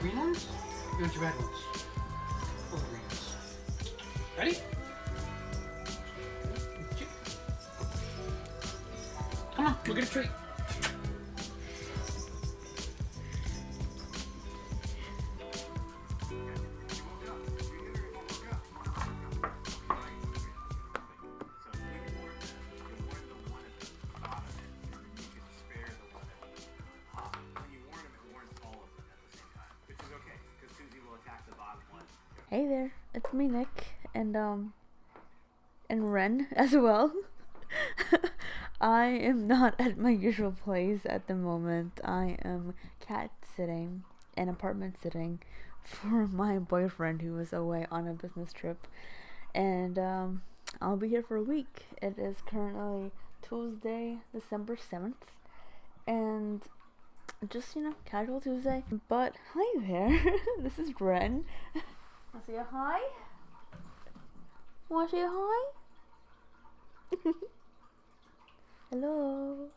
green ones? You want your red ones? Or green ones? Ready? Come on, we'll get a treat. Hey there, it's me, Nick, and Ren as well. I am not at my usual place at the moment. I am cat sitting and apartment sitting for my boyfriend who was away on a business trip, and I'll be here for a week. It is currently Tuesday, December 7th, and just, casual Tuesday. But hi there, this is Ren. Wanna say a hi? Wanna say a hi? Hello.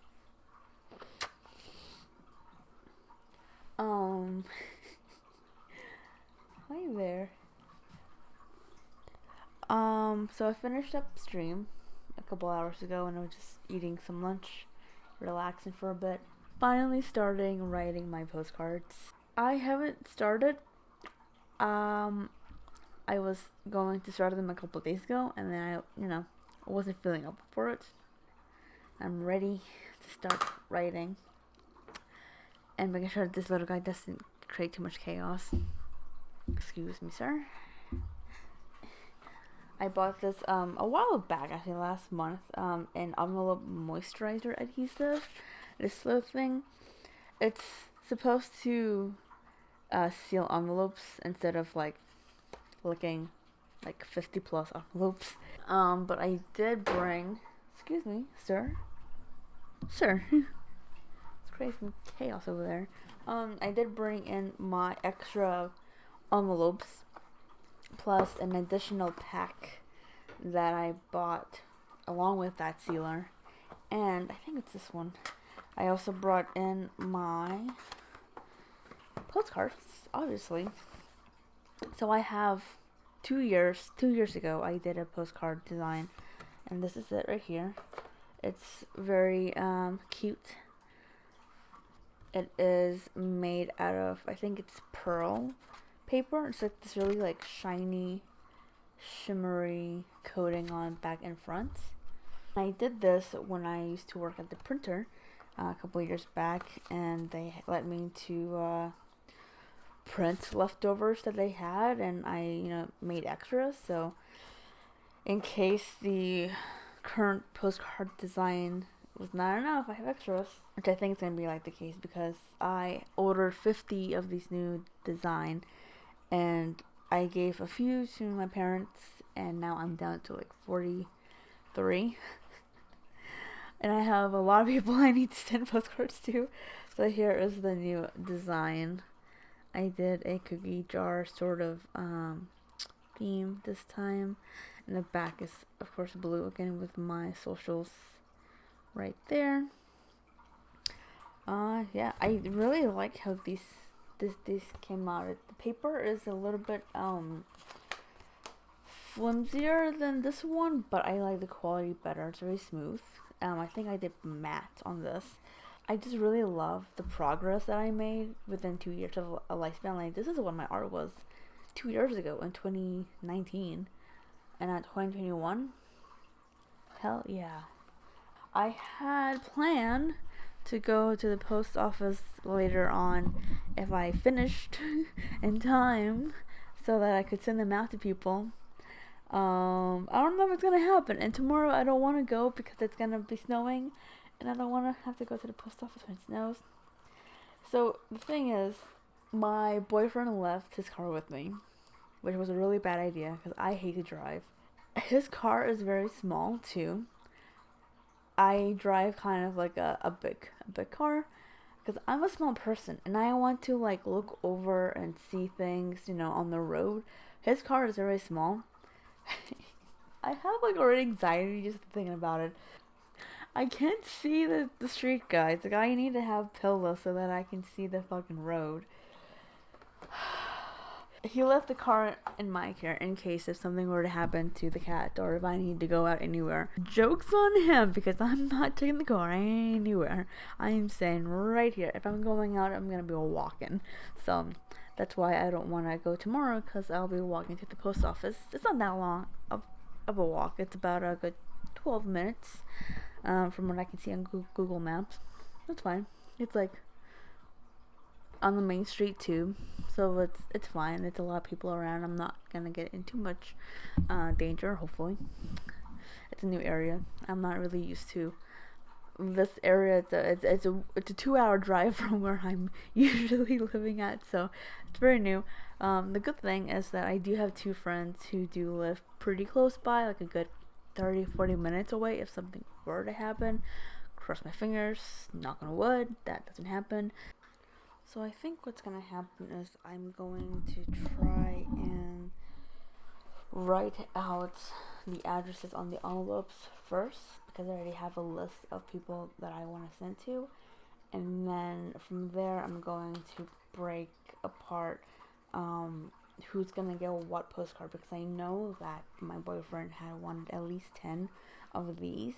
Hi there. So I finished up stream a couple hours ago and I was just eating some lunch, relaxing for a bit. Finally starting writing my postcards. I haven't started. I was going to start them a couple of days ago, and then I wasn't feeling up for it. I'm ready to start writing and making sure this little guy doesn't create too much chaos. Excuse me, sir. I bought this a while back, actually last month, an envelope moisturizer adhesive. This little thing, it's supposed to seal envelopes instead of looking like 50 plus envelopes. But I did bring, excuse me, sir. It's creating chaos over there. I did bring in my extra envelopes plus an additional pack that I bought along with that sealer. And I think it's this one. I also brought in my postcards, obviously. So I have 2 years ago I did a postcard design, and this is it right here. It's very cute. It is made out of, I think it's pearl paper. It's like this really shiny, shimmery coating on back and front. I did this when I used to work at the printer a couple of years back, and they let me to print leftovers that they had, and I made extras, so in case the current postcard design was not enough, I have extras, which I think is going to be the case because I ordered 50 of these new design and I gave a few to my parents, and now I'm down to 43 and I have a lot of people I need to send postcards to. So here is the new design. I did a cookie jar sort of theme this time, and the back is of course blue again with my socials right there. Yeah, I really like how this came out. The paper is a little bit flimsier than this one, but I like the quality better. It's very smooth. I think I did matte on this. I just really love the progress that I made within 2 years of a lifespan. This is what my art was 2 years ago in 2019, and at 2021, hell yeah. I had planned to go to the post office later on if I finished in time so that I could send them out to people. I don't know if it's gonna happen, and tomorrow I don't want to go because it's gonna be snowing, and I don't want to have to go to the post office when it snows. So the thing is, my boyfriend left his car with me, which was a really bad idea because I hate to drive. His car is very small too. I drive kind of like a big car because I'm a small person and I want to look over and see things, on the road. His car is very small. I have already anxiety just thinking about it. I can't see the street, guys. I need to have pillows so that I can see the fucking road. He left the car in my care in case if something were to happen to the cat or if I need to go out anywhere. Joke's on him because I'm not taking the car anywhere. I am staying right here. If I'm going out, I'm going to be walking. So that's why I don't want to go tomorrow because I'll be walking to the post office. It's not that long of a walk. It's about a good 12 minutes from what I can see on Google Maps. That's fine. It's like on the main street too, so it's fine. It's a lot of people around. I'm not gonna get in too much danger. Hopefully, it's a new area. I'm not really used to this area. It's a 2-hour drive from where I'm usually living at, so it's very new. The good thing is that I do have 2 friends who do live pretty close by, like a good 30-40 minutes away. If something were to happen, cross my fingers, knock on wood, that doesn't happen. So I think what's going to happen is I'm going to try and write out the addresses on the envelopes first because I already have a list of people that I want to send to. And then from there I'm going to break apart who's going to get what postcard because I know that my boyfriend had wanted at least 10 of these.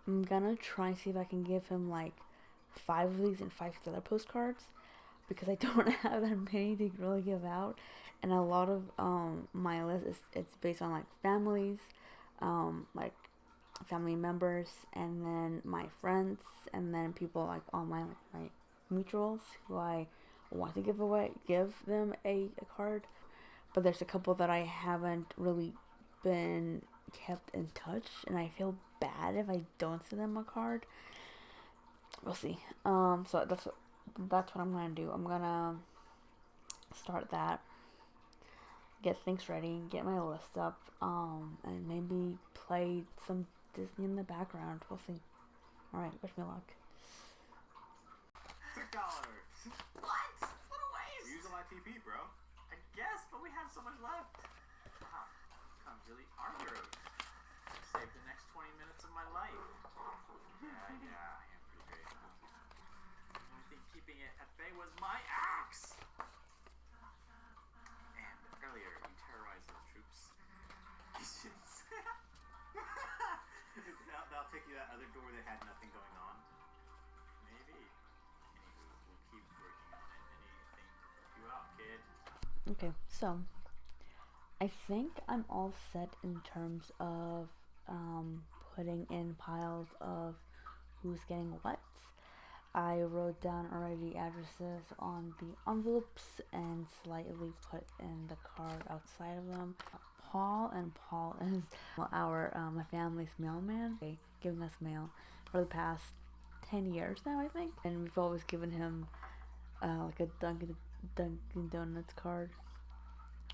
I'm going to try and see if I can give him like 5 of these and 5 other postcards, because I don't have that many to really give out, and a lot of my list it's based on like families, like family members, and then my friends, and then people like all my mutuals who I want to give them a card, but there's a couple that I haven't really been kept in touch, and I feel bad if I don't send them a card. We'll see. So that's what I'm gonna do. I'm gonna start that, get things ready, get my list up, and maybe play some Disney in the background. We'll see. Alright, wish me luck. $6. What? What a waste! We use a lot of TP, bro. I guess, but we have so much left. Wow, becomes really our heroes. Save the next 20 minutes of my life. Yeah, I am pretty great. The only thing keeping it at bay was my axe! And earlier, you terrorized those troops. That'll take you to that other door that had nothing going on. Maybe. Anywho, we'll keep working on it. Anything to help you out, kid. Okay, so I think I'm all set in terms of putting in piles of who's getting what. I wrote down already addresses on the envelopes and slightly put in the card outside of them. Paul is our my family's mailman. They giving us mail for the past 10 years now, I think, and we've always given him like a Dunkin' Donuts card,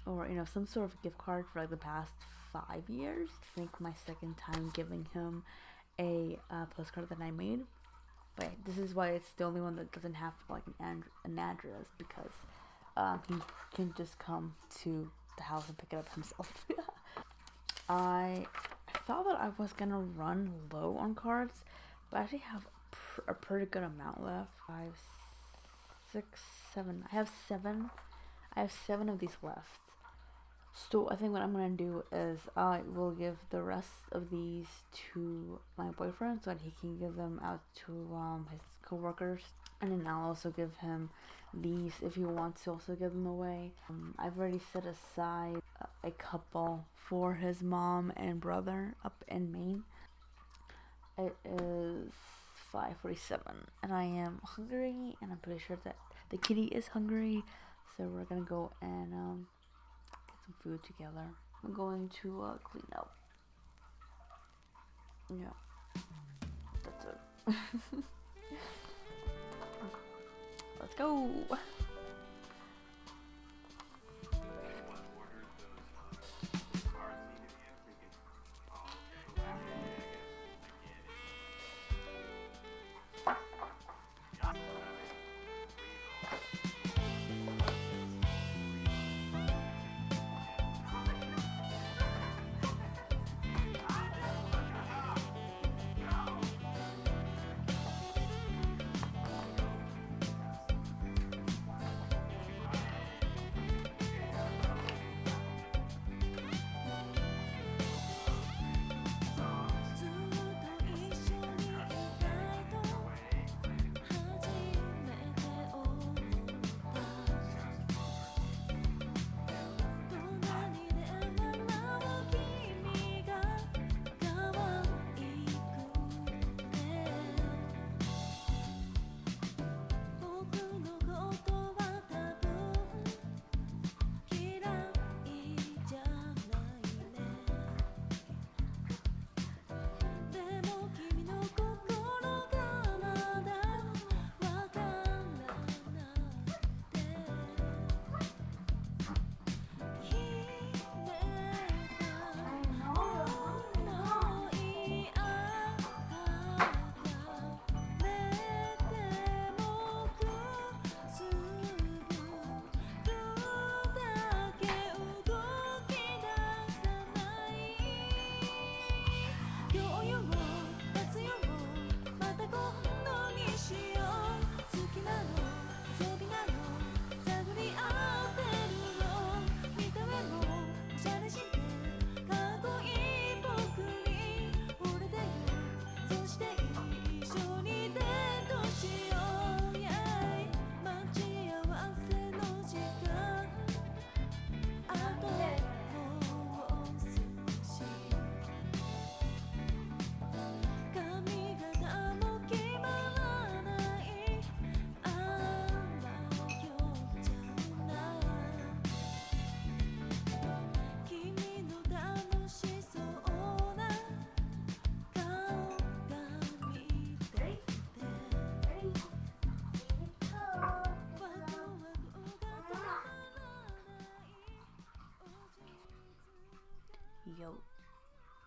or some sort of gift card for like the past 5 years. I think my second time giving him a postcard that I made. But this is why it's the only one that doesn't have like an address, because he can just come to the house and pick it up himself. I thought that I was gonna run low on cards, but I actually have a pretty good amount left. 5, 6, 7. I have 7. I have 7 of these left. So I think what I'm gonna do is I will give the rest of these to my boyfriend so that he can give them out to his coworkers, and then I'll also give him these if he wants to also give them away. I've already set aside a couple for his mom and brother up in Maine. It is 5:47 and I am hungry, and I'm pretty sure that the kitty is hungry, so we're gonna go and get some food together. I'm going to clean up. Yeah, that's it. Let's go.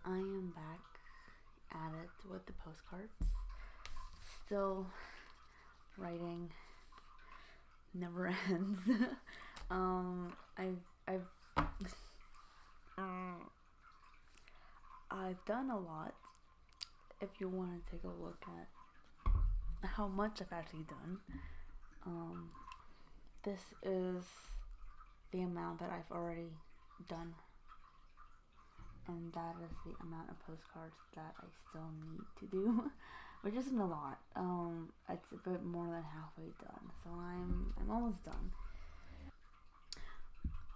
I am back at it with the postcards. Still writing, never ends. I've done a lot. If you want to take a look at how much I've actually done, this is the amount that I've already done, and that is the amount of postcards that I still need to do, which isn't a lot. It's a bit more than halfway done, so I'm almost done.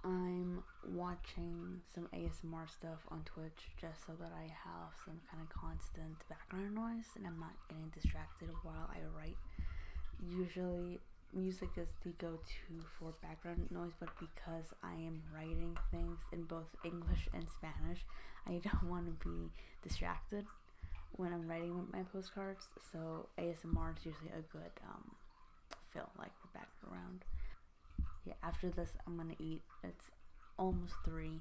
I'm watching some ASMR stuff on Twitch just so that I have some kind of constant background noise and I'm not getting distracted while I write. Usually music is the go-to for background noise, but because I am writing things in both English and Spanish, I don't want to be distracted when I'm writing my postcards, so ASMR is usually a good fill, like for background. Yeah, after this I'm gonna eat. It's almost 3.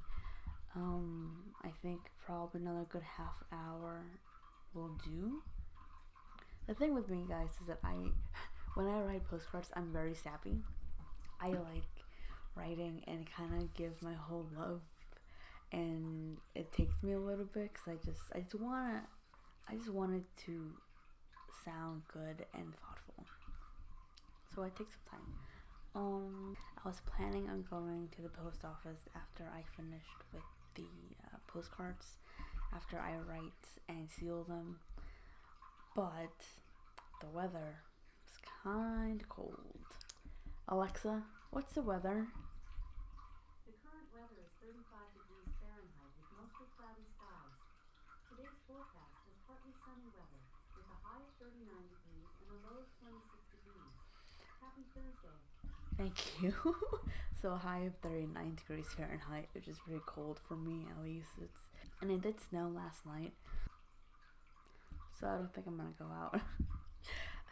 I think probably another good half hour will do. The thing with me, guys, is that when I write postcards, I'm very sappy. I like writing and kind of give my whole love, and it takes me a little bit because I just want it to sound good and thoughtful. So I take some time. I was planning on going to the post office after I finished with the postcards, after I write and seal them, but the weather is kind of cold. Alexa, what's the weather? The current weather is 35 degrees Fahrenheit with mostly cloudy skies. Today's forecast has partly sunny weather with a high of 39 degrees and a low of 26 degrees. Happy Thursday. Thank you. So a high of 39 degrees Fahrenheit, which is pretty cold for me at least. And it did snow last night, so I don't think I'm gonna go out.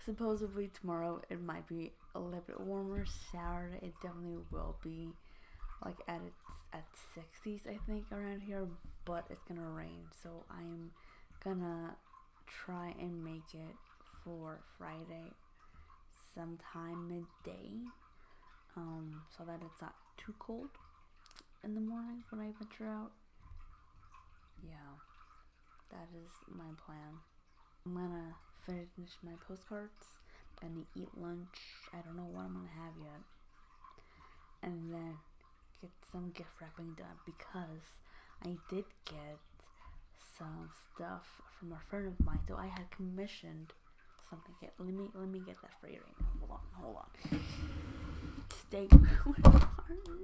Supposedly tomorrow it might be a little bit warmer. Saturday it definitely will be like at 60s, I think, around here, but it's gonna rain, so I'm gonna try and make it for Friday sometime midday, so that it's not too cold in the morning when I venture out. Yeah, that is my plan. I'm gonna finish my postcards, gonna eat lunch. I don't know what I'm gonna have yet, and then get some gift wrapping done because I did get some stuff from a friend of mine. So I had commissioned something. Let me get that for you right now. Hold on. Stay.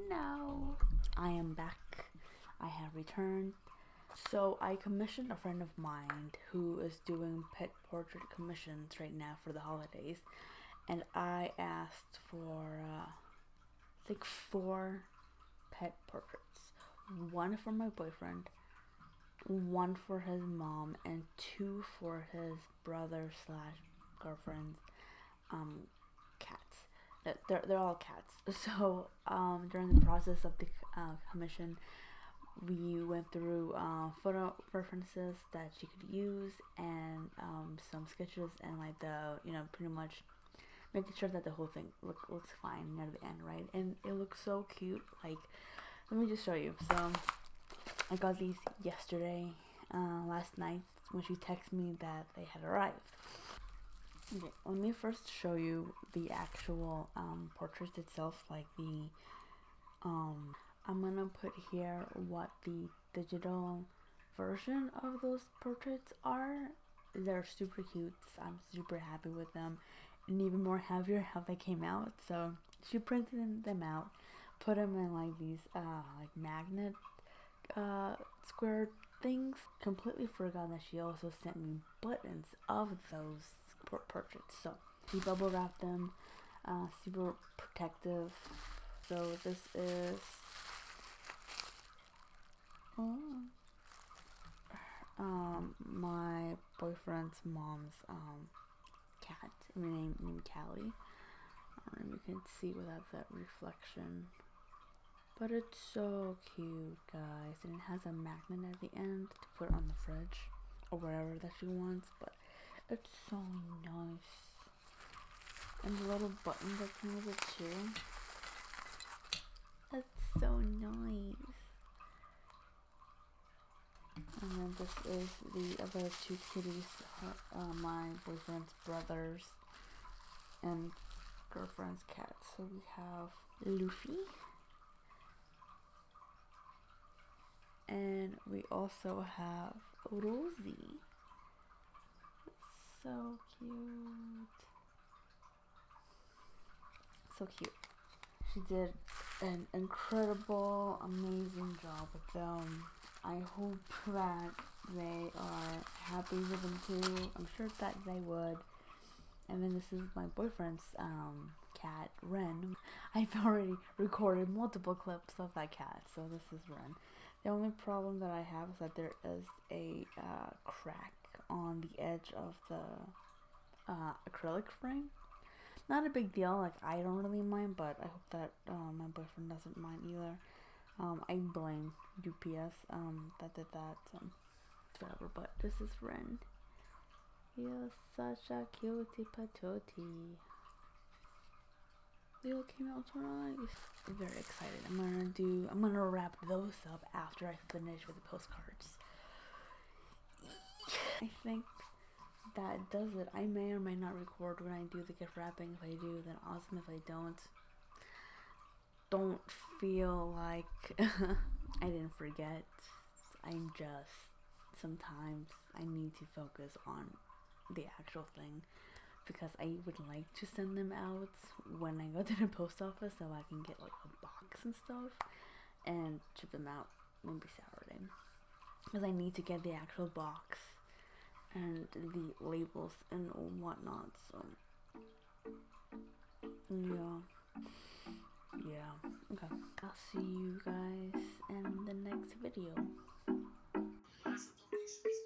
No. I am back. I have returned. So I commissioned a friend of mine who is doing pet portrait commissions right now for the holidays, and I asked for I think 4 pet portraits. 1 for my boyfriend, 1 for his mom, and 2 for his brother / girlfriend's cats. They're all cats. So during the process of the commission, we went through photo references that she could use, and some sketches, and like pretty much making sure that the whole thing looks fine near the end, right? And it looks so cute. Like, let me just show you. So I got these yesterday, last night, when she texted me that they had arrived. Okay, let me first show you the actual portrait itself, like the I'm gonna put here what the digital version of those portraits are. They're super cute. I'm super happy with them, and even more happier how they came out. So she printed them out, put them in like these like magnet square things. Completely forgot that she also sent me buttons of those portraits. So she bubble wrapped them, super protective. So this is my boyfriend's mom's cat, named Callie. You can see without that reflection, But it's so cute, guys, and it has a magnet at the end to put on the fridge or wherever that she wants, but it's so nice. And the little button that came with it too. It's so nice. And then this is the other two kitties, my boyfriend's brothers and girlfriend's cat. So we have Luffy. And we also have Rosie. It's so cute. So cute. She did an incredible, amazing job with them. I hope that they are happy with them too. I'm sure that they would. And then this is my boyfriend's cat, Ren. I've already recorded multiple clips of that cat, so this is Ren. The only problem that I have is that there is a crack on the edge of the acrylic frame. Not a big deal, like I don't really mind, but I hope that my boyfriend doesn't mind either. I blame UPS that did that, whatever, but this is Ren. You're such a cutie patootie. They all came out so nice. I'm very excited. I'm gonna wrap those up after I finish with the postcards. I think that does it. I may or may not record when I do the gift wrapping. If I do, then awesome. If I don't feel like I didn't forget. I'm just, sometimes I need to focus on the actual thing, because I would like to send them out when I go to the post office so I can get like a box and stuff and ship them out maybe Saturday, because I need to get the actual box and the labels and whatnot. So yeah, okay, I'll see you guys in the next video. Massive donations